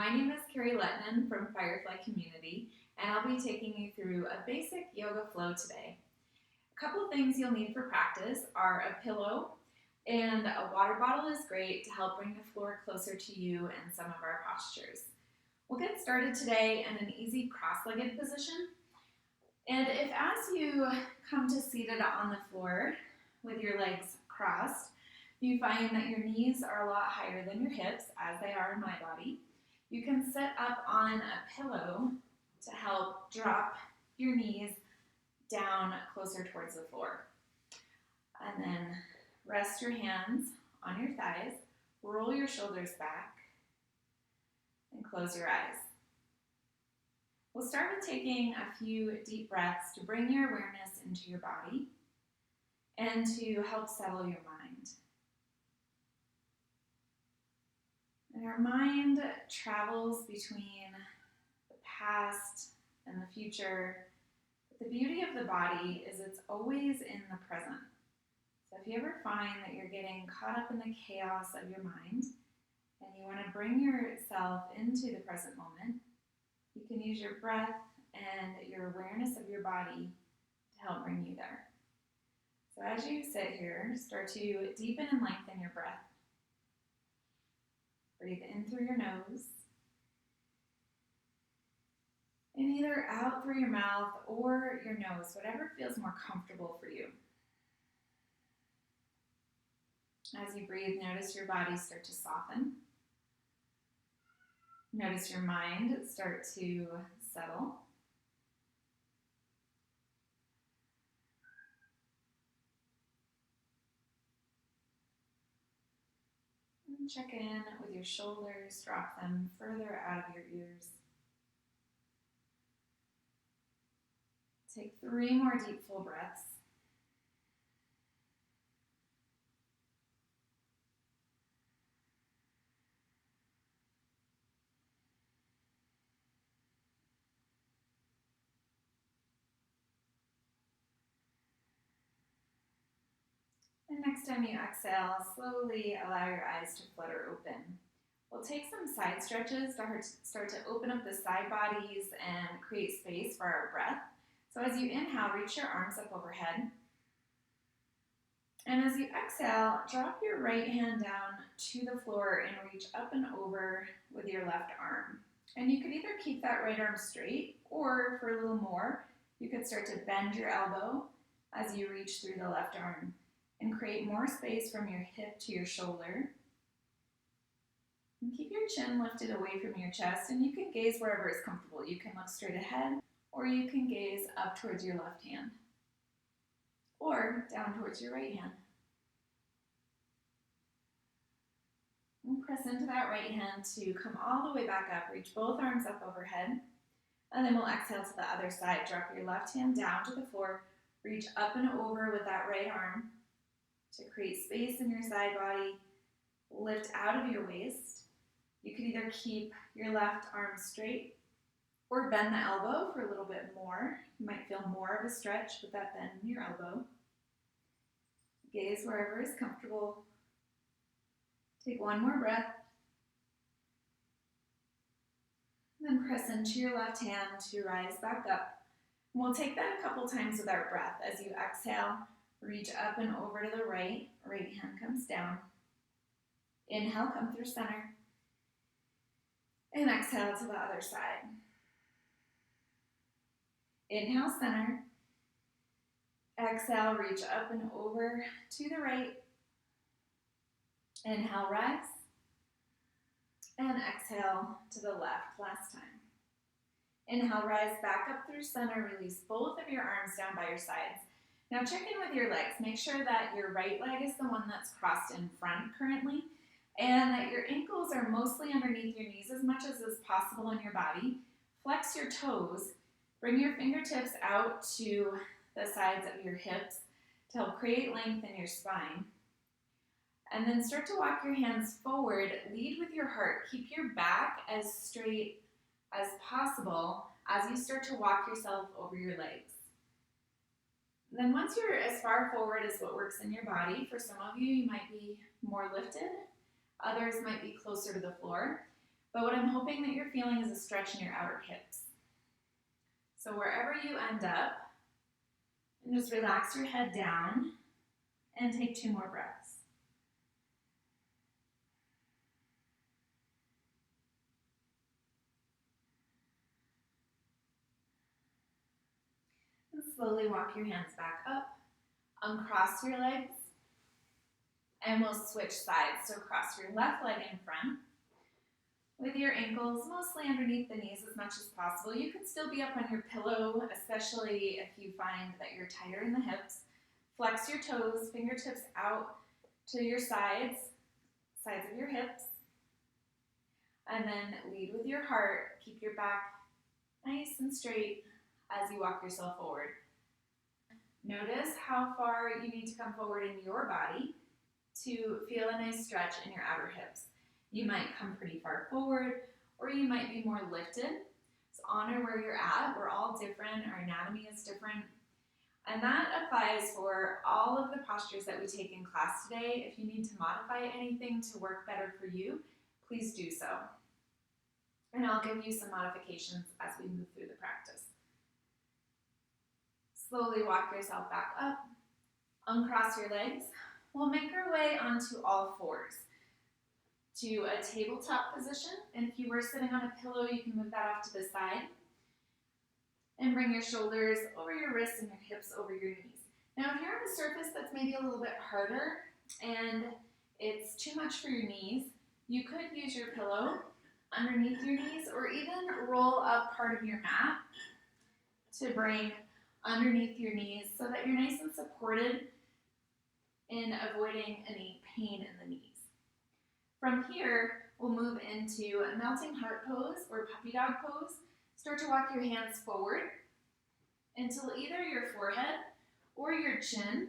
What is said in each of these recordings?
My name is Carrie from Firefly Community, and I'll be taking you through a basic yoga flow today. A couple things you'll need for practice are a pillow, and a water bottle is great to help bring the floor closer to you and some of our postures. We'll get started today in an easy cross-legged position. And if as you come to seated on the floor with your legs crossed, you find that your knees are a lot higher than your hips, as they are in my body, you can sit up on a pillow to help drop your knees down closer towards the floor. And then rest your hands on your thighs, roll your shoulders back, and close your eyes. We'll start with taking a few deep breaths to bring your awareness into your body and to help settle your mind. And our mind travels between the past and the future. But the beauty of the body is it's always in the present. So if you ever find that you're getting caught up in the chaos of your mind and you want to bring yourself into the present moment, you can use your breath and your awareness of your body to help bring you there. So as you sit here, start to deepen and lengthen your breath. Breathe in through your nose and either out through your mouth or your nose, whatever feels more comfortable for you. As you breathe, notice your body start to soften. Notice your mind start to settle. And check in with your shoulders, drop them further out of your ears. Take 3 more deep, full breaths. And next time you exhale, slowly allow your eyes to flutter open. We'll take some side stretches to start to open up the side bodies and create space for our breath. So as you inhale, reach your arms up overhead. And as you exhale, drop your right hand down to the floor and reach up and over with your left arm. And you could either keep that right arm straight, or for a little more, you could start to bend your elbow as you reach through the left arm and create more space from your hip to your shoulder. And keep your chin lifted away from your chest, and you can gaze wherever is comfortable. You can look straight ahead, or you can gaze up towards your left hand, or down towards your right hand. And press into that right hand to come all the way back up. Reach both arms up overhead, and then we'll exhale to the other side. Drop your left hand down to the floor. Reach up and over with that right arm to create space in your side body. Lift out of your waist. You can either keep your left arm straight or bend the elbow for a little bit more. You might feel more of a stretch with that bend in your elbow. Gaze wherever is comfortable. Take 1 more breath. Then press into your left hand to rise back up. And we'll take that a couple times with our breath. As you exhale, reach up and over to the right. Right hand comes down. Inhale, come through center. And exhale to the other side. Inhale, center. Exhale, reach up and over to the right. Inhale, rise. And exhale to the left, last time. Inhale, rise back up through center. Release both of your arms down by your sides. Now check in with your legs. Make sure that your right leg is the one that's crossed in front currently, and that your ankles are mostly underneath your knees as much as is possible in your body. Flex your toes. Bring your fingertips out to the sides of your hips to help create length in your spine. And then start to walk your hands forward. Lead with your heart. Keep your back as straight as possible as you start to walk yourself over your legs. Then once you're as far forward as what works in your body, for some of you, you might be more lifted. Others might be closer to the floor. But what I'm hoping that you're feeling is a stretch in your outer hips. So wherever you end up, and just relax your head down and take 2 more breaths. And slowly walk your hands back up, uncross your legs, and we'll switch sides. So cross your left leg in front with your ankles mostly underneath the knees as much as possible. You can still be up on your pillow, especially if you find that you're tighter in the hips. Flex your toes, fingertips out to your sides of your hips. And then lead with your heart. Keep your back nice and straight as you walk yourself forward. Notice how far you need to come forward in your body to feel a nice stretch in your outer hips. You might come pretty far forward, or you might be more lifted. So honor where you're at. We're all different. Our anatomy is different. And that applies for all of the postures that we take in class today. If you need to modify anything to work better for you, please do so. And I'll give you some modifications as we move through the practice. Slowly walk yourself back up. Uncross your legs. We'll make our way onto all fours to a tabletop position. And if you were sitting on a pillow, you can move that off to the side. And bring your shoulders over your wrists and your hips over your knees. Now, if you're on a surface that's maybe a little bit harder and it's too much for your knees, you could use your pillow underneath your knees or even roll up part of your mat to bring underneath your knees so that you're nice and supported in avoiding any pain in the knees. From here, we'll move into a melting heart pose or puppy dog pose. Start to walk your hands forward until either your forehead or your chin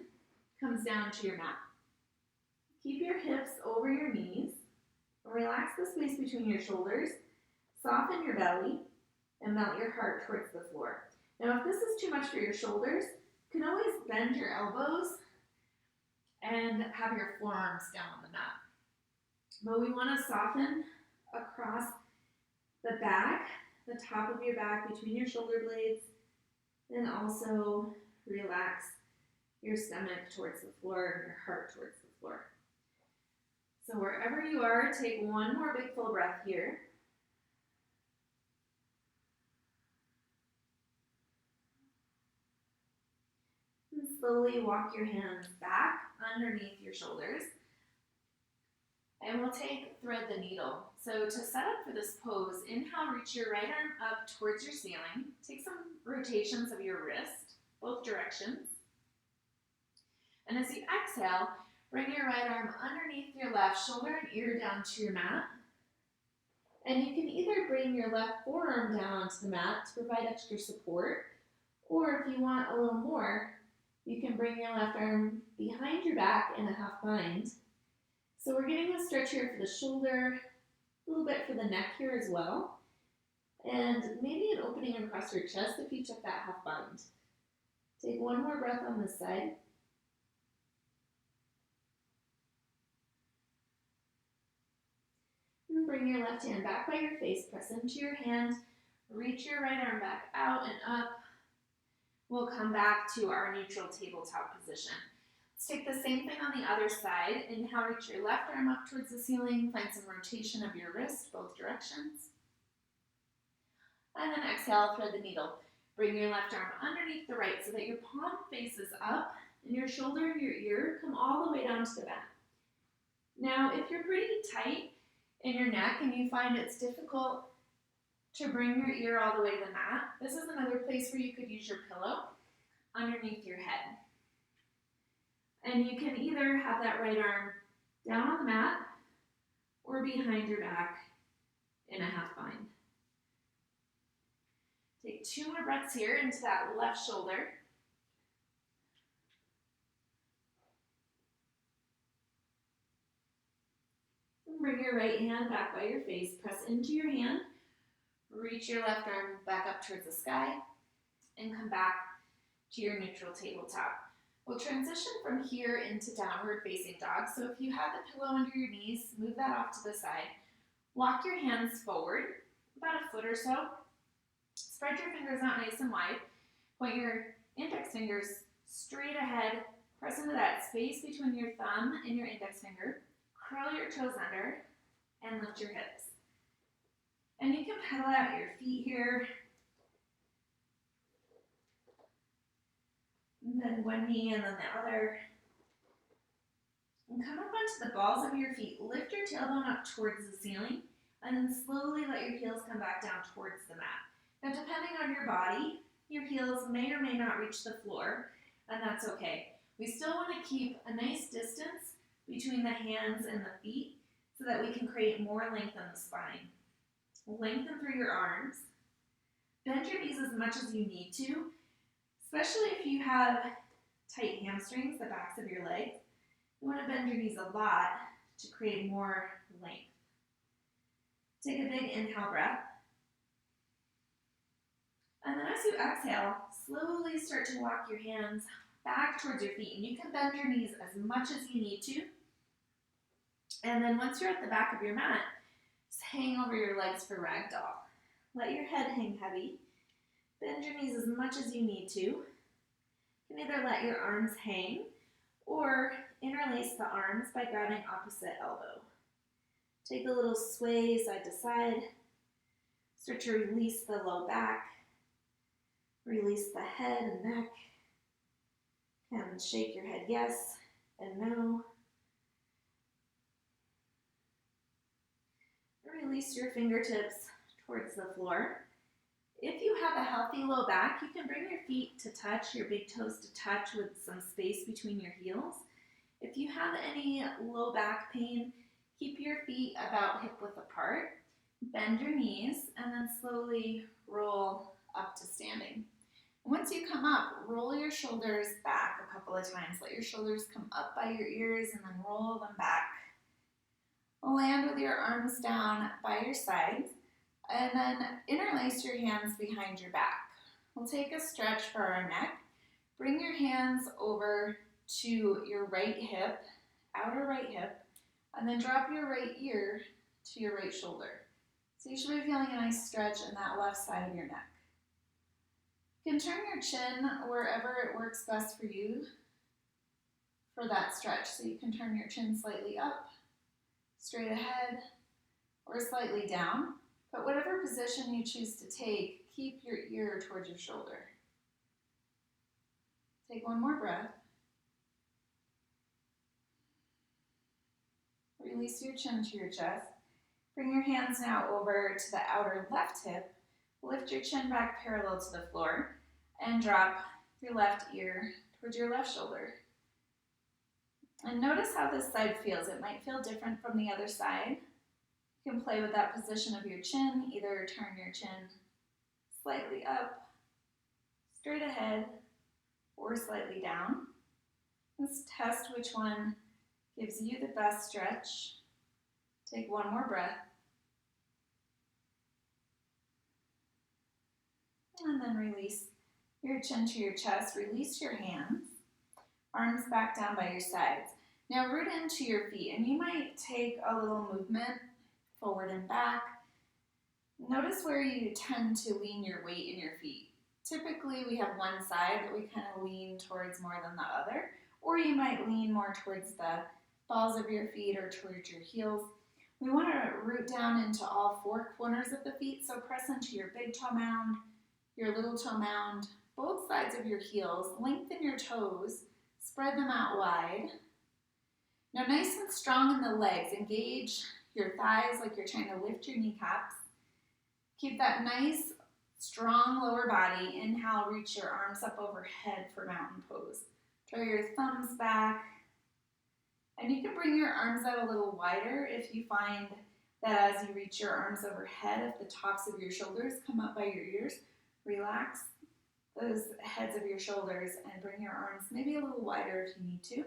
comes down to your mat. Keep your hips over your knees. Relax the space between your shoulders. Soften your belly and melt your heart towards the floor. Now, if this is too much for your shoulders, you can always bend your elbows and have your forearms down on the mat. But we want to soften across the back, the top of your back between your shoulder blades, and also relax your stomach towards the floor and your heart towards the floor. So wherever you are, take 1 more big full breath here. And slowly walk your hands back underneath your shoulders. And we'll take thread the needle. So to set up for this pose, inhale, reach your right arm up towards your ceiling. Take some rotations of your wrist, both directions. And as you exhale, bring your right arm underneath your left shoulder and ear down to your mat. And you can either bring your left forearm down onto the mat to provide extra support, or if you want a little more, you can bring your left arm behind your back in a half bind. So we're getting a stretch here for the shoulder, a little bit for the neck here as well, and maybe an opening across your chest if you took that half bind. Take 1 more breath on this side. And bring your left hand back by your face, press into your hand, reach your right arm back out and up. We'll come back to our neutral tabletop position. Let's take the same thing on the other side. Inhale, reach your left arm up towards the ceiling. Find some rotation of your wrist, both directions. And then exhale, thread the needle. Bring your left arm underneath the right so that your palm faces up and your shoulder and your ear come all the way down to the mat. Now, if you're pretty tight in your neck and you find it's difficult to bring your ear all the way to the mat, this is another place where you could use your pillow underneath your head. And you can either have that right arm down on the mat or behind your back in a half bind. Take 2 more breaths here into that left shoulder. And bring your right hand back by your face. Press into your hand. Reach your left arm back up towards the sky and come back to your neutral tabletop. We'll transition from here into downward facing dog. So if you have the pillow under your knees, move that off to the side. Walk your hands forward, about a foot or so. Spread your fingers out nice and wide. Point your index fingers straight ahead. Press into that space between your thumb and your index finger. Curl your toes under and lift your hips. And you can pedal out your feet here. And then one knee and then the other. And come up onto the balls of your feet. Lift your tailbone up towards the ceiling. And then slowly let your heels come back down towards the mat. Now, depending on your body, your heels may or may not reach the floor, and that's okay. We still want to keep a nice distance between the hands and the feet so that we can create more length in the spine. Lengthen through your arms. Bend your knees as much as you need to, especially if you have tight hamstrings, the backs of your legs. You want to bend your knees a lot to create more length. Take a big inhale breath. And then as you exhale, slowly start to walk your hands back towards your feet. And you can bend your knees as much as you need to. And then once you're at the back of your mat, just hang over your legs for ragdoll. Let your head hang heavy. Bend your knees as much as you need to. You can either let your arms hang or interlace the arms by grabbing opposite elbow. Take a little sway side to side. Start to release the low back. Release the head and neck. And shake your head yes and no. Release your fingertips towards the floor. If you have a healthy low back, you can bring your feet to touch, your big toes to touch with some space between your heels. If you have any low back pain, keep your feet about hip width apart. Bend your knees and then slowly roll up to standing. Once you come up, roll your shoulders back a couple of times. Let your shoulders come up by your ears and then roll them back. Land with your arms down by your sides and then interlace your hands behind your back. We'll take a stretch for our neck. Bring your hands over to your right hip, outer right hip, and then drop your right ear to your right shoulder. So you should be feeling a nice stretch in that left side of your neck. You can turn your chin wherever it works best for you for that stretch. So you can turn your chin slightly up, straight ahead, or slightly down. But whatever position you choose to take, keep your ear towards your shoulder. Take one more breath. Release your chin to your chest. Bring your hands now over to the outer left hip. Lift your chin back parallel to the floor and drop your left ear towards your left shoulder. And notice how this side feels. It might feel different from the other side. You can play with that position of your chin. Either turn your chin slightly up, straight ahead, or slightly down. Let's test which one gives you the best stretch. Take one more breath. And then release your chin to your chest. Release your hands. Arms back down by your sides. Now root into your feet, and you might take a little movement forward and back. Notice where you tend to lean your weight in your feet. Typically, we have one side that we kind of lean towards more than the other, or you might lean more towards the balls of your feet or towards your heels. We want to root down into all four corners of the feet, so press into your big toe mound, your little toe mound, both sides of your heels. Lengthen your toes, spread them out wide. Now nice and strong in the legs. Engage your thighs like you're trying to lift your kneecaps. Keep that nice, strong lower body. Inhale, reach your arms up overhead for mountain pose. Draw your thumbs back. And you can bring your arms out a little wider if you find that as you reach your arms overhead, if the tops of your shoulders come up by your ears, relax those heads of your shoulders and bring your arms maybe a little wider if you need to.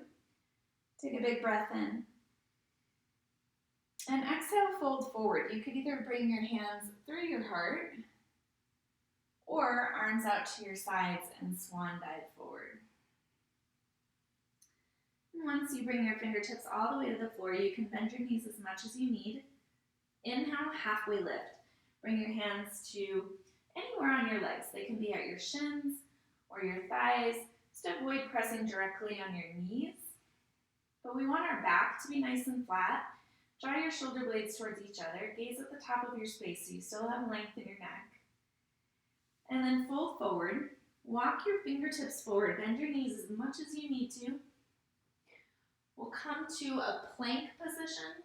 Take a big breath in. And exhale, fold forward. You could either bring your hands through your heart or arms out to your sides and swan dive forward. And once you bring your fingertips all the way to the floor, you can bend your knees as much as you need, Inhale, halfway lift. Bring your hands to anywhere on your legs. They can be at your shins or your thighs. Just avoid pressing directly on your knees. But we want our back to be nice and flat. Draw your shoulder blades towards each other. Gaze at the top of your space so you still have length in your neck. And then fold forward. Walk your fingertips forward. Bend your knees as much as you need to. We'll come to a plank position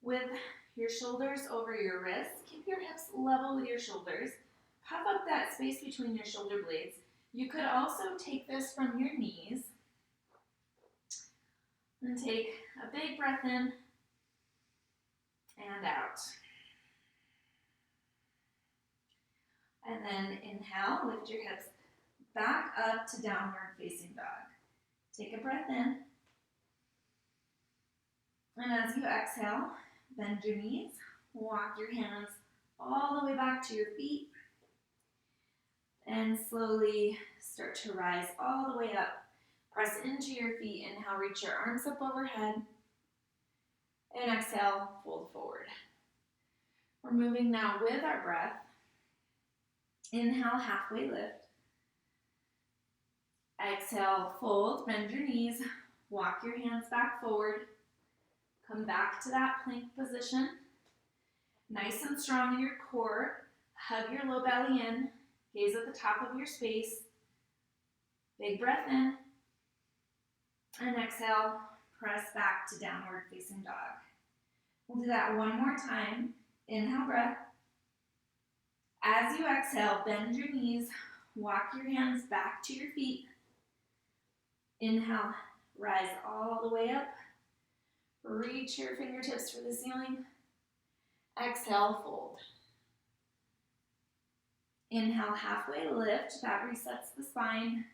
with your shoulders over your wrists. Keep your hips level with your shoulders. Puff up that space between your shoulder blades. You could also take this from your knees and take a big breath in and out. And then inhale, lift your hips back up to downward facing dog. Take a breath in. And as you exhale, bend your knees, walk your hands all the way back to your feet, and slowly start to rise all the way up. Press into your feet. Inhale, reach your arms up overhead. And exhale, fold forward. We're moving now with our breath. Inhale, halfway lift. Exhale, fold, bend your knees, walk your hands back forward. Come back to that plank position. Nice and strong in your core. Hug your low belly in. Gaze at the top of your space. Big breath in. And exhale, press back to downward facing dog. We'll do that one more time. Inhale, breath. As you exhale, bend your knees. Walk your hands back to your feet. Inhale, rise all the way up. Reach your fingertips for the ceiling. Exhale, fold. Inhale, halfway lift. That resets the spine.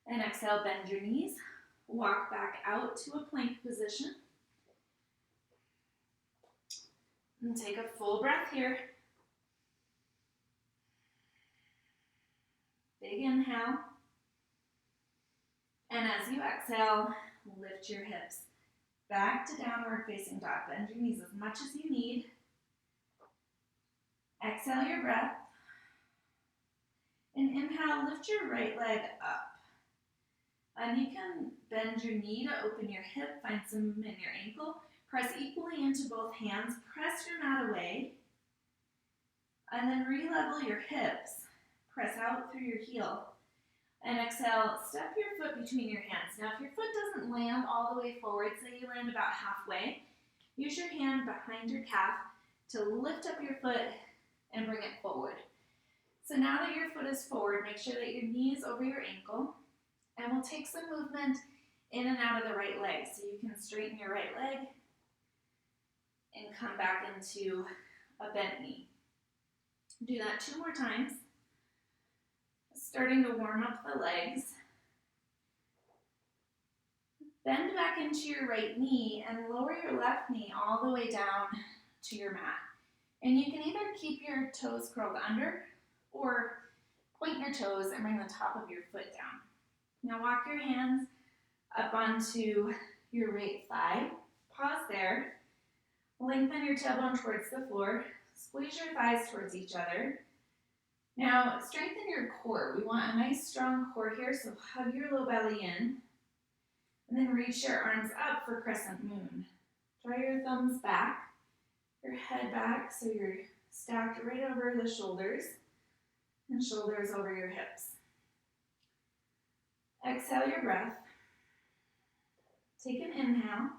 And exhale, bend your knees. Walk back out to a plank position. And take a full breath here. Big inhale. And as you exhale, lift your hips back to downward facing dog. Bend your knees as much as you need. Exhale your breath. And inhale, lift your right leg up. And you can bend your knee to open your hip, find some movement in your ankle. Press equally into both hands. Press your mat away. And then re-level your hips. Press out through your heel. And exhale, step your foot between your hands. Now, if your foot doesn't land all the way forward, say you land about halfway, use your hand behind your calf to lift up your foot and bring it forward. So now that your foot is forward, make sure that your knee is over your ankle, and we'll take some movement in and out of the right leg. So you can straighten your right leg and come back into a bent knee. Do that 2 more times. Starting to warm up the legs. Bend back into your right knee and lower your left knee all the way down to your mat. And you can either keep your toes curled under or point your toes and bring the top of your foot down. Now walk your hands up onto your right thigh. Pause there. Lengthen your tailbone towards the floor. Squeeze your thighs towards each other. Now, strengthen your core. We want a nice strong core here, so hug your low belly in. And then reach your arms up for crescent moon. Draw your thumbs back, your head back, so you're stacked right over the shoulders, and shoulders over your hips. Exhale your breath. Take an inhale.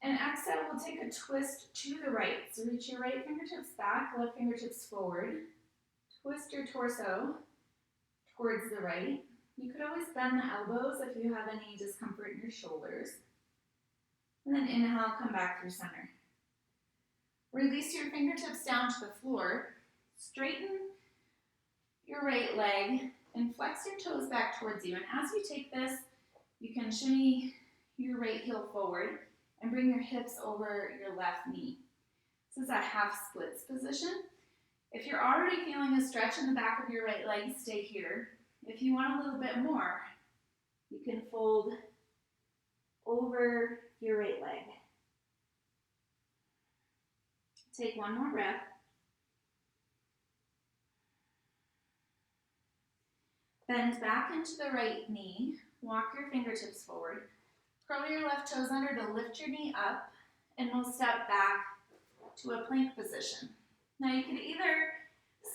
And exhale, we'll take a twist to the right. So reach your right fingertips back, left fingertips forward. Twist your torso towards the right. You could always bend the elbows if you have any discomfort in your shoulders. And then inhale, come back through center. Release your fingertips down to the floor. Straighten your right leg and flex your toes back towards you. And as you take this, you can shimmy your right heel forward and bring your hips over your left knee. This is a half splits position. If you're already feeling a stretch in the back of your right leg, stay here. If you want a little bit more, you can fold over your right leg. Take one more breath. Bend back into the right knee. Walk your fingertips forward. Curl your left toes under to lift your knee up, and we'll step back to a plank position. Now you can either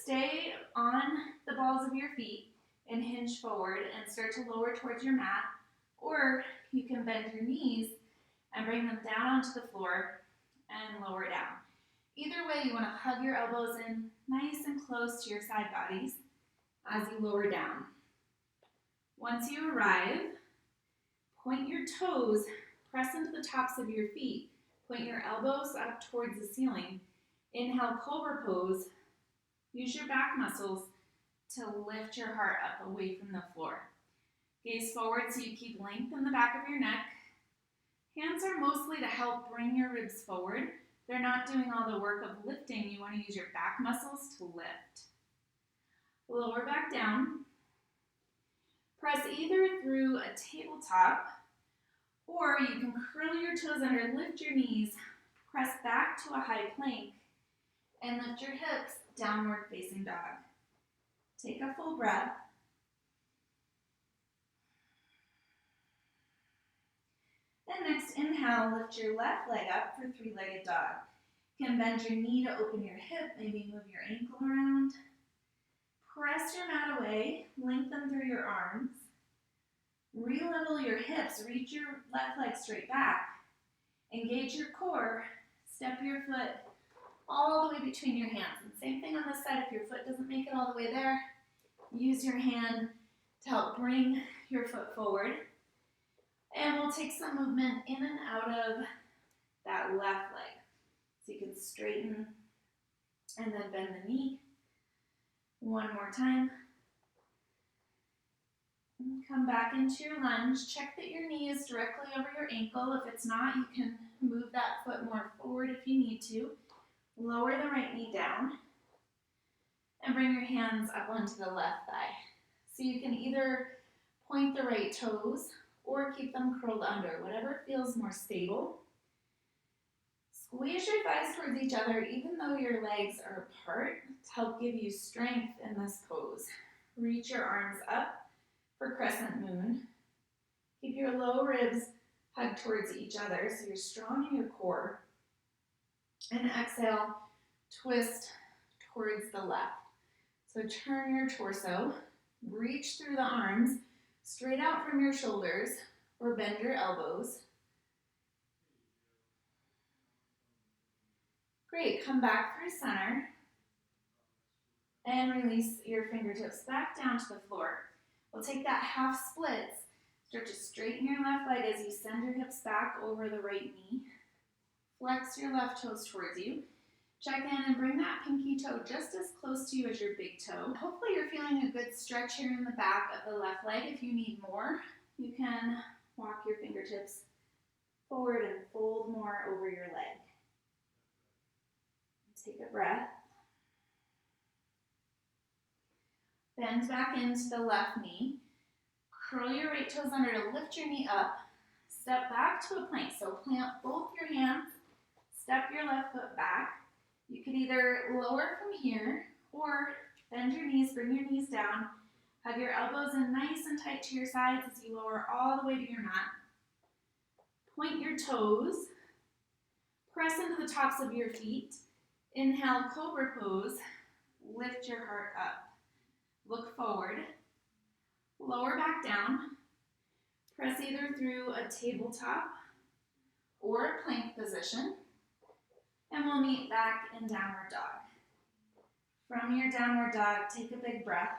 stay on the balls of your feet and hinge forward and start to lower towards your mat, or you can bend your knees and bring them down onto the floor and lower down. Either way, you want to hug your elbows in nice and close to your side bodies as you lower down. Once you arrive, point your toes, press into the tops of your feet, point your elbows up towards the ceiling. Inhale, cobra pose. Use your back muscles to lift your heart up away from the floor. Gaze forward so you keep length in the back of your neck. Hands are mostly to help bring your ribs forward. They're not doing all the work of lifting. You want to use your back muscles to lift. Lower back down. Press either through a tabletop, or you can curl your toes under, lift your knees, press back to a high plank, and lift your hips, downward facing dog. Take a full breath. And next, inhale, lift your left leg up for three-legged dog. You can bend your knee to open your hip, maybe move your ankle around. Press your mat away, lengthen through your arms. Re-level your hips, reach your left leg straight back. Engage your core, step your foot all the way between your hands. And same thing on this side, if your foot doesn't make it all the way there, use your hand to help bring your foot forward. And we'll take some movement in and out of that left leg. So you can straighten and then bend the knee. One more time. And come back into your lunge. Check that your knee is directly over your ankle. If it's not, you can move that foot more forward if you need to. Lower the right knee down. And bring your hands up onto the left thigh. So you can either point the right toes or keep them curled under, whatever feels more stable. Squeeze your thighs towards each other even though your legs are apart to help give you strength in this pose. Reach your arms up for crescent moon. Keep your low ribs hugged towards each other so you're strong in your core. And exhale, twist towards the left. So turn your torso, reach through the arms, straight out from your shoulders, or bend your elbows. Great, come back through center and release your fingertips back down to the floor. We'll take that half splits, start to straighten your left leg as you send your hips back over the right knee. Flex your left toes towards you. Check in and bring that pinky toe just as close to you as your big toe. Hopefully you're feeling a good stretch here in the back of the left leg. If you need more, you can walk your fingertips forward and fold more over your leg. Take a breath. Bend back into the left knee. Curl your right toes under to lift your knee up. Step back to a plank. So plant both your hands. Step your left foot back. You could either lower from here or bend your knees, bring your knees down. Hug your elbows in nice and tight to your sides as you lower all the way to your mat. Point your toes. Press into the tops of your feet. Inhale, cobra pose. Lift your heart up. Look forward. Lower back down. Press either through a tabletop or a plank position. And we'll meet back in downward dog. From your downward dog, take a big breath.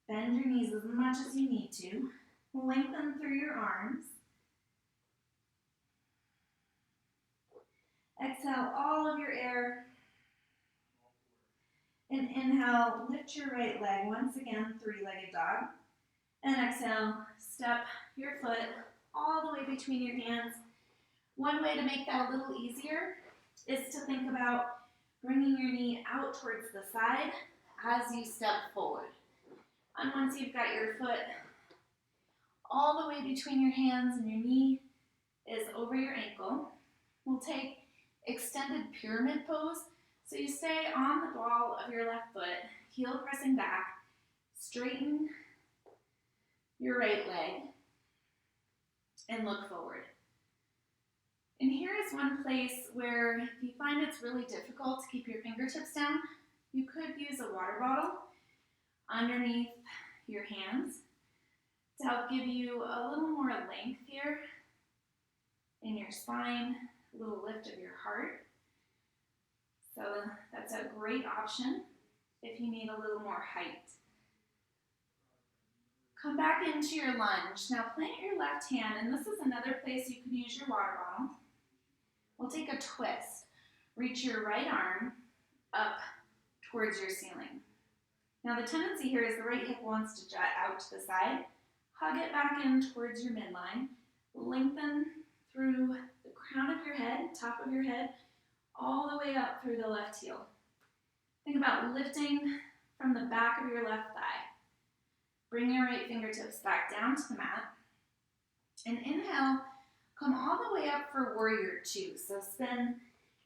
Bend your knees as much as you need to. Lengthen through your arms. Exhale all of your air. And inhale, lift your right leg. Once again, three-legged dog. And exhale, step your foot all the way between your hands. One way to make that a little easier is to think about bringing your knee out towards the side as you step forward. And once you've got your foot all the way between your hands and your knee is over your ankle, we'll take extended pyramid pose. So you stay on the ball of your left foot, heel pressing back, straighten your right leg, and look forward. And here is one place where if you find it's really difficult to keep your fingertips down, you could use a water bottle underneath your hands to help give you a little more length here in your spine, a little lift of your heart. So that's a great option if you need a little more height. Come back into your lunge. Now plant your left hand, and this is another place you can use your water bottle. We'll take a twist. Reach your right arm up towards your ceiling. Now the tendency here is the right hip wants to jut out to the side. Hug it back in towards your midline. Lengthen through the crown of your head, top of your head, all the way up through the left heel. Think about lifting from the back of your left thigh. Bring your right fingertips back down to the mat. And inhale, come all the way up for warrior two. So spin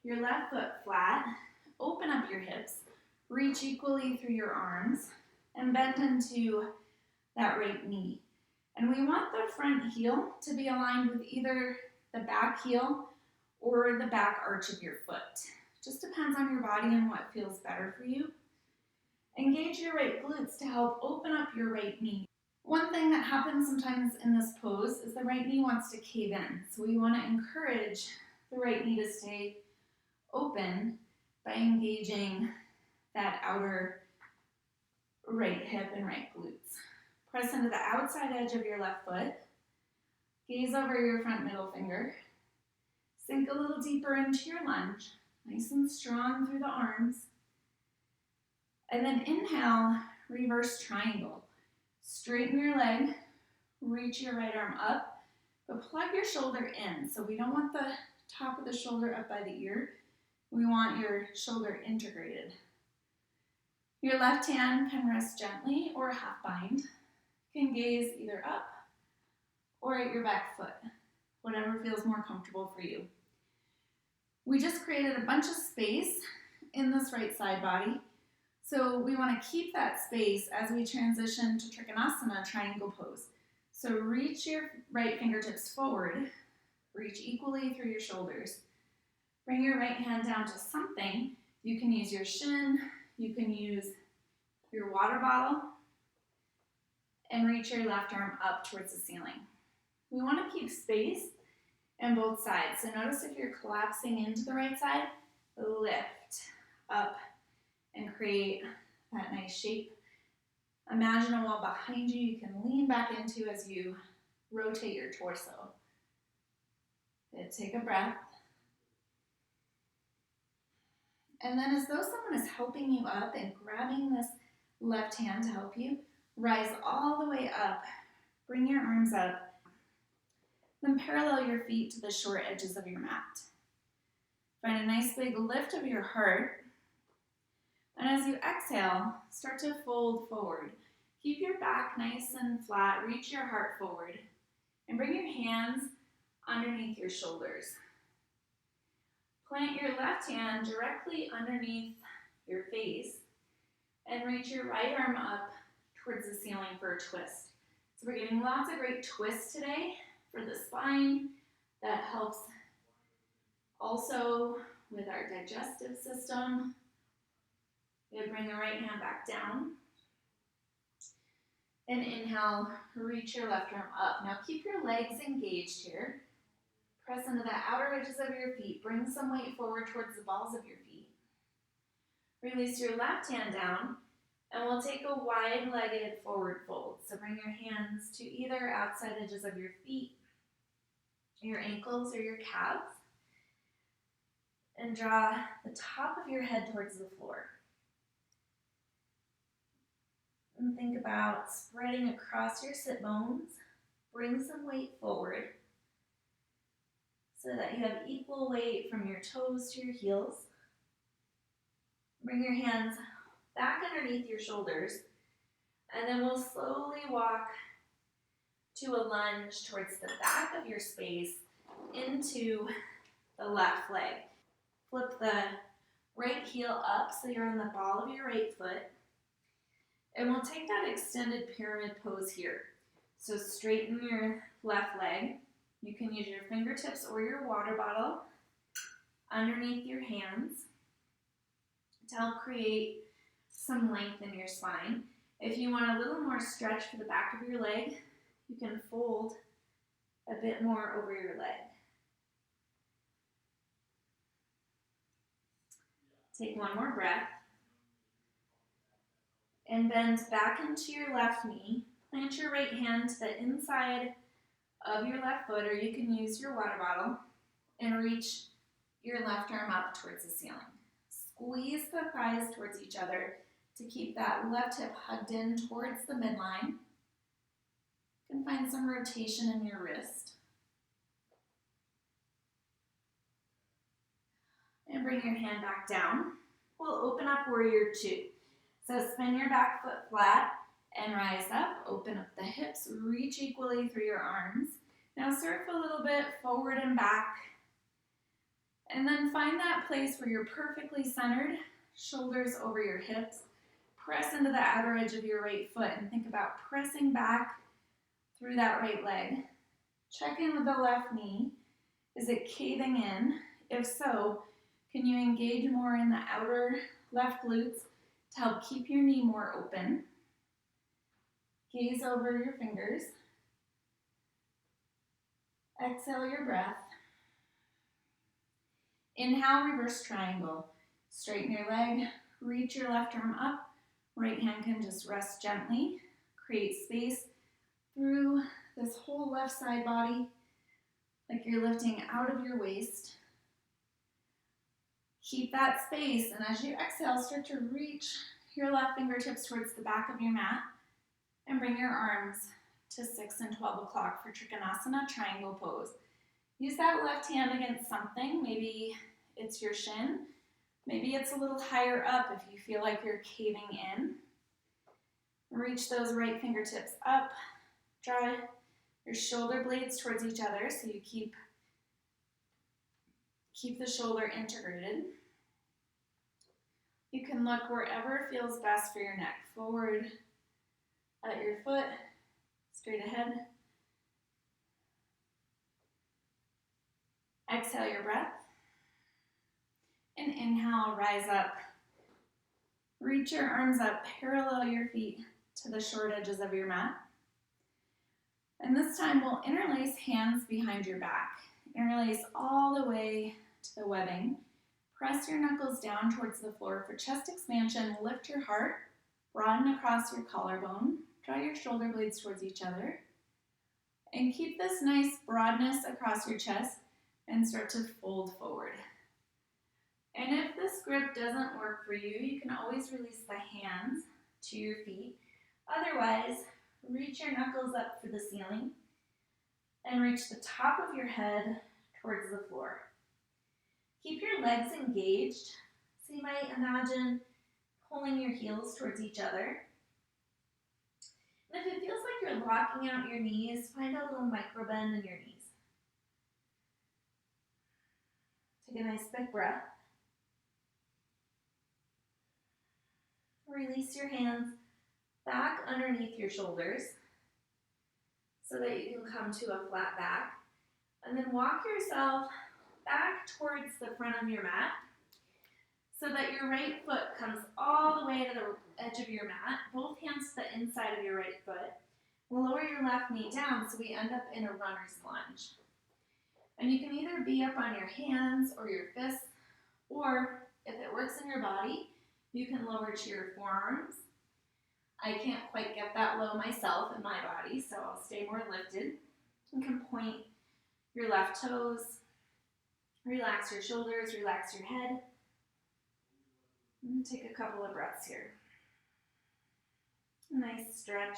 your left foot flat, open up your hips, reach equally through your arms, and bend into that right knee. And we want the front heel to be aligned with either the back heel or the back arch of your foot. Just depends on your body and what feels better for you. Engage your right glutes to help open up your right knee. One thing that happens sometimes in this pose is the right knee wants to cave in. So we want to encourage the right knee to stay open by engaging that outer right hip and right glutes. Press into the outside edge of your left foot. Gaze over your front middle finger. Sink a little deeper into your lunge. Nice and strong through the arms. And then inhale, reverse triangle. Straighten your leg, reach your right arm up, but plug your shoulder in. So we don't want the top of the shoulder up by the ear. We want your shoulder integrated. Your left hand can rest gently or half bind. You can gaze either up or at your back foot, whatever feels more comfortable for you. We just created a bunch of space in this right side body. So we want to keep that space as we transition to Trikonasana, triangle pose. So reach your right fingertips forward, reach equally through your shoulders. Bring your right hand down to something. You can use your shin, you can use your water bottle, and reach your left arm up towards the ceiling. We want to keep space on both sides. So notice if you're collapsing into the right side, lift up and create that nice shape. Imagine a wall behind you you can lean back into as you rotate your torso. Good. Take a breath. And then as though someone is helping you up and grabbing this left hand to help you, rise all the way up. Bring your arms up. Then parallel your feet to the short edges of your mat. Find a nice big lift of your heart. And as you exhale, start to fold forward. Keep your back nice and flat. Reach your heart forward. And bring your hands underneath your shoulders. Plant your left hand directly underneath your face. And reach your right arm up towards the ceiling for a twist. So we're getting lots of great twists today for the spine. That helps also with our digestive system. You bring the right hand back down. And inhale, reach your left arm up. Now keep your legs engaged here. Press into the outer edges of your feet. Bring some weight forward towards the balls of your feet. Release your left hand down, and we'll take a wide-legged forward fold. So bring your hands to either outside edges of your feet, your ankles, or your calves, and draw the top of your head towards the floor. And think about spreading across your sit bones. Bring some weight forward so that you have equal weight from your toes to your heels. Bring your hands back underneath your shoulders, and then we'll slowly walk to a lunge towards the back of your space into the left leg. Flip the right heel up so you're on the ball of your right foot. And we'll take that extended pyramid pose here. So straighten your left leg. You can use your fingertips or your water bottle underneath your hands to help create some length in your spine. If you want a little more stretch for the back of your leg, you can fold a bit more over your leg. Take one more breath. And bend back into your left knee. Plant your right hand to the inside of your left foot, or you can use your water bottle and reach your left arm up towards the ceiling. Squeeze the thighs towards each other to keep that left hip hugged in towards the midline. You can find some rotation in your wrist. And bring your hand back down. We'll open up warrior two. So spin your back foot flat and rise up. Open up the hips, reach equally through your arms. Now surf a little bit forward and back. And then find that place where you're perfectly centered, shoulders over your hips. Press into the outer edge of your right foot and think about pressing back through that right leg. Check in with the left knee. Is it caving in? If so, can you engage more in the outer left glutes to help keep your knee more open? Gaze over your fingers. Exhale your breath. Inhale, reverse triangle. Straighten your leg, reach your left arm up. Right hand can just rest gently. Create space through this whole left side body, like you're lifting out of your waist. Keep that space, and as you exhale, start to reach your left fingertips towards the back of your mat and bring your arms to 6 and 12 o'clock for Trikonasana triangle pose. Use that left hand against something. Maybe it's your shin. Maybe it's a little higher up if you feel like you're caving in. Reach those right fingertips up. Draw your shoulder blades towards each other so you keep the shoulder integrated. You can look wherever feels best for your neck. Forward at your foot, straight ahead. Exhale your breath. And inhale, rise up. Reach your arms up, parallel your feet to the short edges of your mat. And this time we'll interlace hands behind your back. Interlace all the way to the webbing. Press your knuckles down towards the floor for chest expansion. Lift your heart, broaden across your collarbone. Draw your shoulder blades towards each other. And keep this nice broadness across your chest and start to fold forward. And if this grip doesn't work for you, you can always release the hands to your feet. Otherwise, reach your knuckles up for the ceiling and reach the top of your head towards the floor. Keep your legs engaged. So you might imagine pulling your heels towards each other. And if it feels like you're locking out your knees, find a little micro bend in your knees. Take a nice big breath. Release your hands back underneath your shoulders so that you can come to a flat back. And then walk yourself back towards the front of your mat so that your right foot comes all the way to the edge of your mat, both hands to the inside of your right foot. Lower your left knee down so we end up in a runner's lunge. And you can either be up on your hands or your fists, or if it works in your body, you can lower to your forearms. I can't quite get that low myself in my body, so I'll stay more lifted. You can point your left toes, relax your shoulders, relax your head. And take a couple of breaths here. Nice stretch.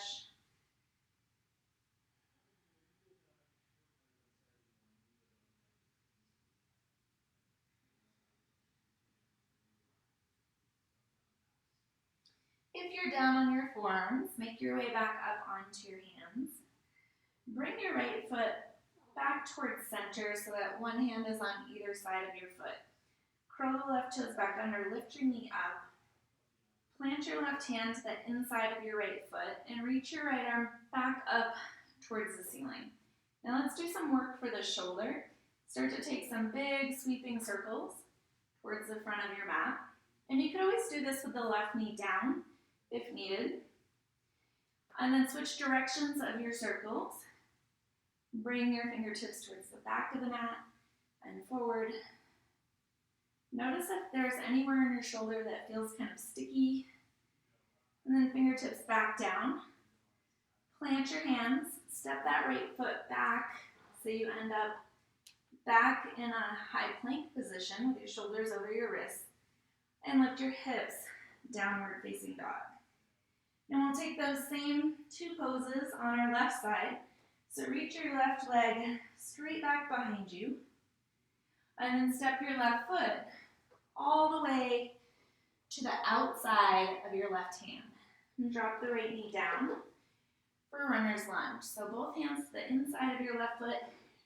If you're down on your forearms, make your way back up onto your hands. Bring your right foot back towards center so that one hand is on either side of your foot. Curl the left toes back under, lift your knee up. Plant your left hand to the inside of your right foot and reach your right arm back up towards the ceiling. Now let's do some work for the shoulder. Start to take some big sweeping circles towards the front of your mat. And you could always do this with the left knee down if needed. And then switch directions of your circles. Bring your fingertips towards the back of the mat and forward. Notice if there's anywhere in your shoulder that feels kind of sticky. And then fingertips back down. Plant your hands. Step that right foot back so you end up back in a high plank position with your shoulders over your wrists. And lift your hips, downward facing dog. And we'll take those same two poses on our left side. So reach your left leg straight back behind you. And then step your left foot all the way to the outside of your left hand. And drop the right knee down for runner's lunge. So both hands to the inside of your left foot.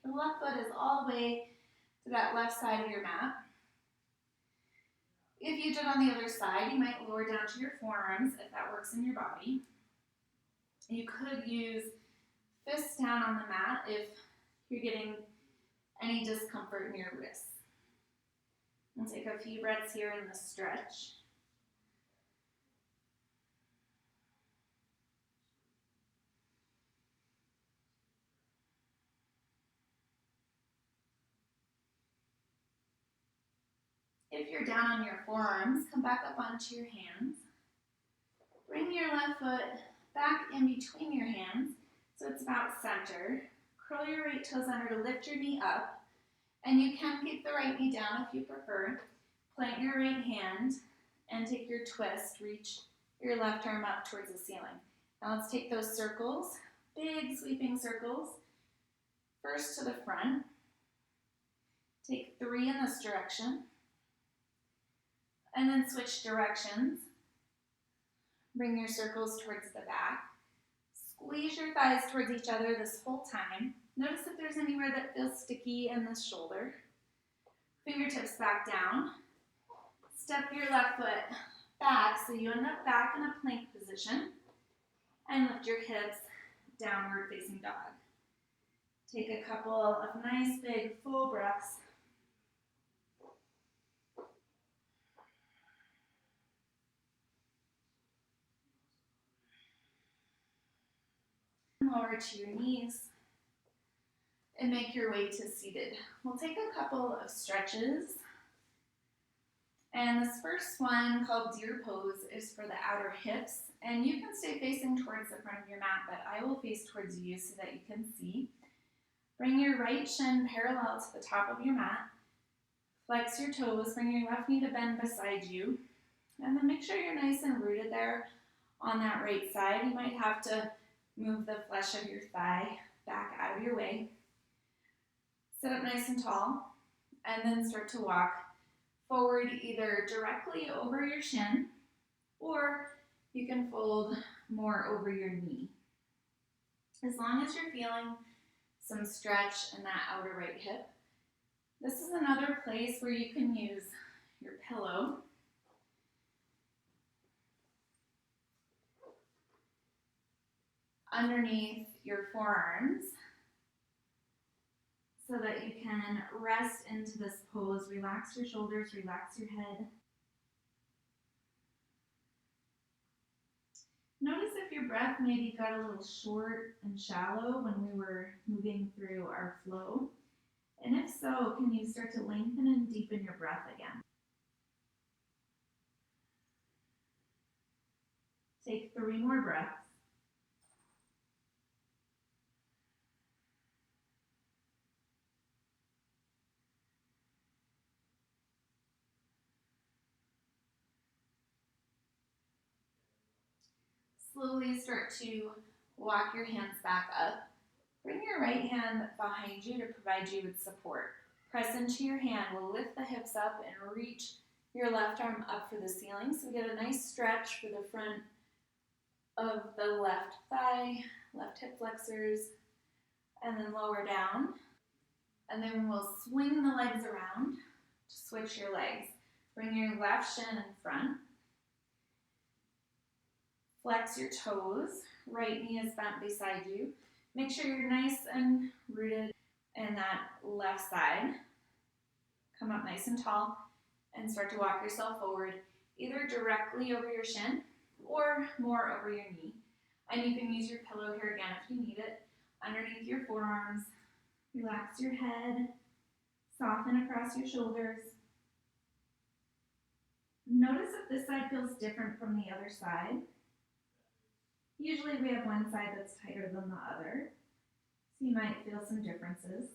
The left foot is all the way to that left side of your mat. If you did on the other side, you might lower down to your forearms if that works in your body. You could use fists down on the mat if you're getting any discomfort in your wrists. We'll take a few breaths here in the stretch. If you're down on your forearms, come back up onto your hands. Bring your left foot back in between your hands so it's about center. Curl your right toes under to lift your knee up. And you can keep the right knee down if you prefer. Plant your right hand and take your twist. Reach your left arm up towards the ceiling. Now let's take those circles, big sweeping circles. First to the front. Take 3 in this direction. And then switch directions. Bring your circles towards the back. Squeeze your thighs towards each other this whole time. Notice if there's anywhere that feels sticky in this shoulder. Fingertips back down. Step your left foot back so you end up back in a plank position. And lift your hips, downward facing dog. Take a couple of nice big full breaths. Lower to your knees and make your way to seated. We'll take a couple of stretches. And this first one, called deer pose, is for the outer hips. And you can stay facing towards the front of your mat, but I will face towards you so that you can see. Bring your right shin parallel to the top of your mat. Flex your toes. Bring your left knee to bend beside you. And then make sure you're nice and rooted there on that right side. You might have to move the flesh of your thigh back out of your way. Sit up nice and tall, and then start to walk forward either directly over your shin, or you can fold more over your knee. As long as you're feeling some stretch in that outer right hip. This is another place where you can use your pillow. Underneath your forearms so that you can rest into this pose. Relax your shoulders, relax your head. Notice if your breath maybe got a little short and shallow when we were moving through our flow. And if so, can you start to lengthen and deepen your breath again? Take 3 more breaths. Slowly start to walk your hands back up. Bring your right hand behind you to provide you with support. Press into your hand. We'll lift the hips up and reach your left arm up for the ceiling. So we get a nice stretch for the front of the left thigh, left hip flexors, and then lower down. And then we'll swing the legs around to switch your legs. Bring your left shin in front. Flex your toes. Right knee is bent beside you. Make sure you're nice and rooted in that left side. Come up nice and tall and start to walk yourself forward, either directly over your shin or more over your knee. And you can use your pillow here again if you need it, underneath your forearms. Relax your head, soften across your shoulders. Notice if this side feels different from the other side. Usually we have one side that's tighter than the other, so you might feel some differences.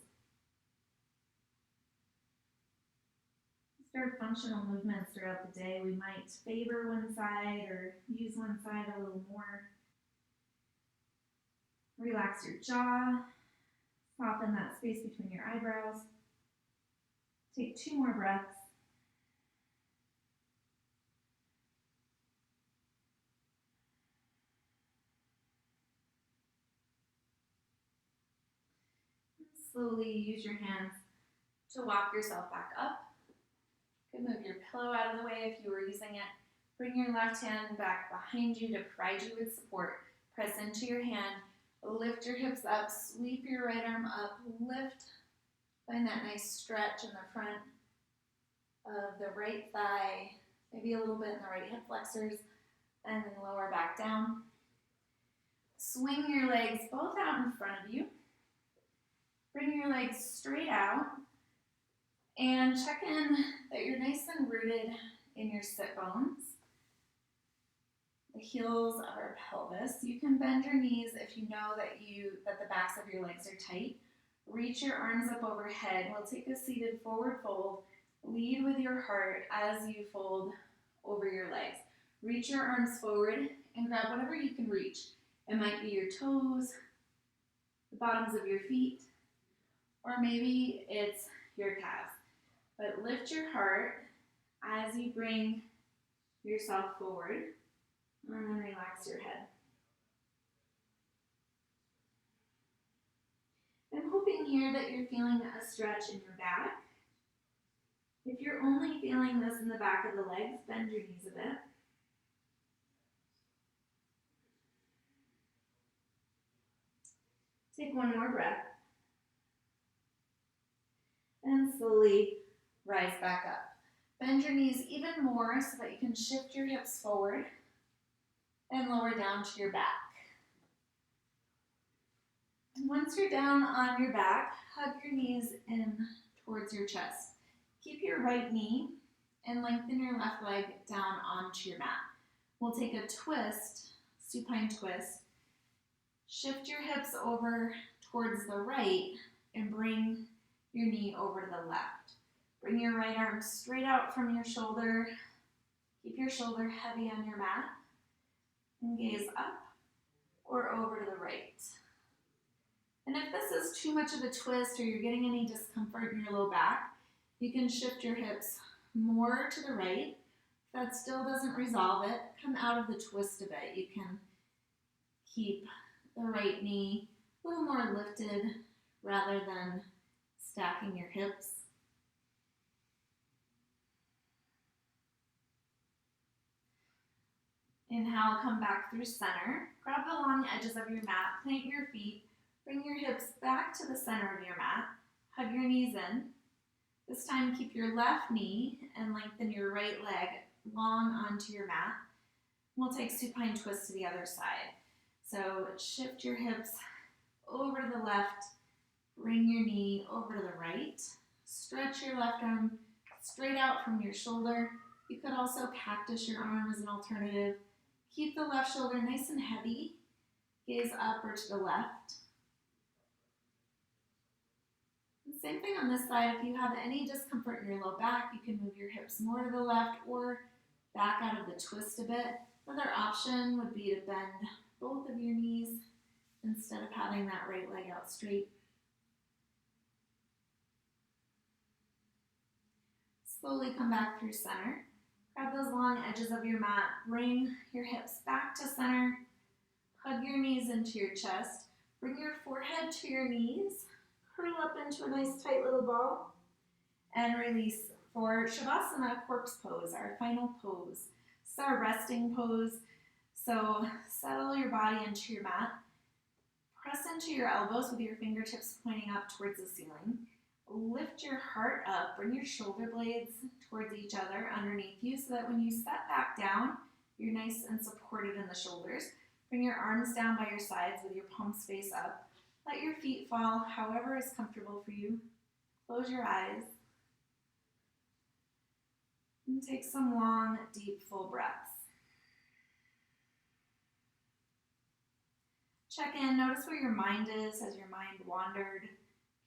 Our functional movements throughout the day, we might favor one side or use one side a little more. Relax your jaw, soften that space between your eyebrows. Take 2 more breaths. Slowly use your hands to walk yourself back up. You can move your pillow out of the way if you were using it. Bring your left hand back behind you to provide you with support. Press into your hand. Lift your hips up. Sweep your right arm up. Lift. Find that nice stretch in the front of the right thigh. Maybe a little bit in the right hip flexors. And then lower back down. Swing your legs both out in front of you. Bring your legs straight out. And check in that you're nice and rooted in your sit bones, the heels of our pelvis. You can bend your knees if you know that the backs of your legs are tight. Reach your arms up overhead. We'll take a seated forward fold. Lead with your heart as you fold over your legs. Reach your arms forward and grab whatever you can reach. It might be your toes, the bottoms of your feet, or maybe it's your calves. But lift your heart as you bring yourself forward, and then relax your head. I'm hoping here that you're feeling a stretch in your back. If you're only feeling this in the back of the legs, bend your knees a bit. Take 1 more breath. And slowly rise back up. Bend your knees even more so that you can shift your hips forward and lower down to your back. Once you're down on your back, hug your knees in towards your chest. Keep your right knee and lengthen your left leg down onto your mat. We'll take a twist, supine twist. Shift your hips over towards the right and bring your knee over to the left. Bring your right arm straight out from your shoulder. Keep your shoulder heavy on your mat. And gaze up or over to the right. And if this is too much of a twist or you're getting any discomfort in your low back, you can shift your hips more to the right. If that still doesn't resolve it, come out of the twist a bit. You can keep the right knee a little more lifted rather than stacking your hips. Inhale, come back through center. Grab the long edges of your mat, plant your feet, bring your hips back to the center of your mat, hug your knees in. This time keep your left knee and lengthen your right leg long onto your mat. We'll take supine twist to the other side. So shift your hips over to the left, bring your knee over to the right, stretch your left arm straight out from your shoulder. You could also cactus your arm as an alternative. Keep the left shoulder nice and heavy, gaze up or to the left. And same thing on this side. If you have any discomfort in your low back, you can move your hips more to the left or back out of the twist a bit. Another option would be to bend both of your knees instead of having that right leg out straight. Slowly come back through center. Grab those long edges of your mat. Bring your hips back to center. Hug your knees into your chest. Bring your forehead to your knees. Curl up into a nice tight little ball. And release For Shavasana, corpse pose, our final pose. It's our resting pose. So settle your body into your mat. Press into your elbows with your fingertips pointing up towards the ceiling. Lift your heart up. Bring your shoulder blades towards each other underneath you so that when you set back down, you're nice and supported in the shoulders. Bring your arms down by your sides with your palms face up. Let your feet fall however is comfortable for you. Close your eyes. And take some long, deep, full breaths. Check in. Notice where your mind is. Has your mind wandered?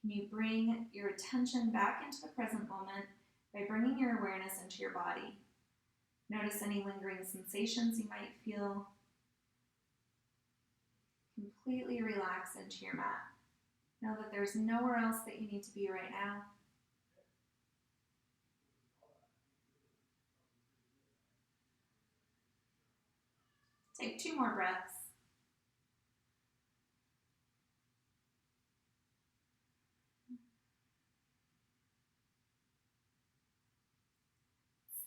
Can you bring your attention back into the present moment by bringing your awareness into your body? Notice any lingering sensations you might feel. Completely relax into your mat. Know that there's nowhere else that you need to be right now. Take 2 more breaths.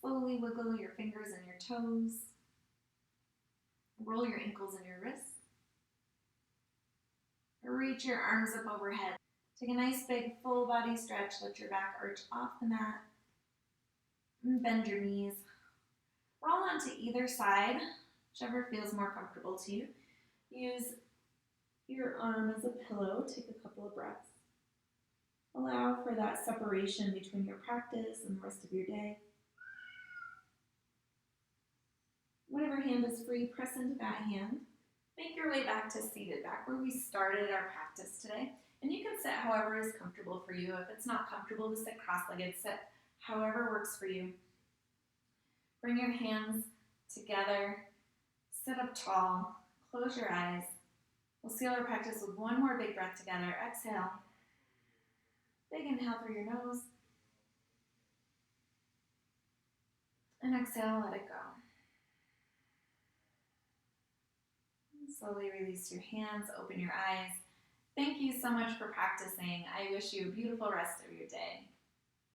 Slowly wiggle your fingers and your toes. Roll your ankles and your wrists. Reach your arms up overhead. Take a nice big full body stretch. Let your back arch off the mat. And bend your knees. Roll onto either side, whichever feels more comfortable to you. Use your arm as a pillow. Take a couple of breaths. Allow for that separation between your practice and the rest of your day. Whatever hand is free, press into that hand. Make your way back to seated, back where we started our practice today. And you can sit however is comfortable for you. If it's not comfortable to sit cross-legged, sit however works for you. Bring your hands together, sit up tall, close your eyes. We'll seal our practice with one more big breath together. Exhale. Big inhale through your nose. And exhale, let it go. Slowly release your hands, open your eyes. Thank you so much for practicing. I wish you a beautiful rest of your day.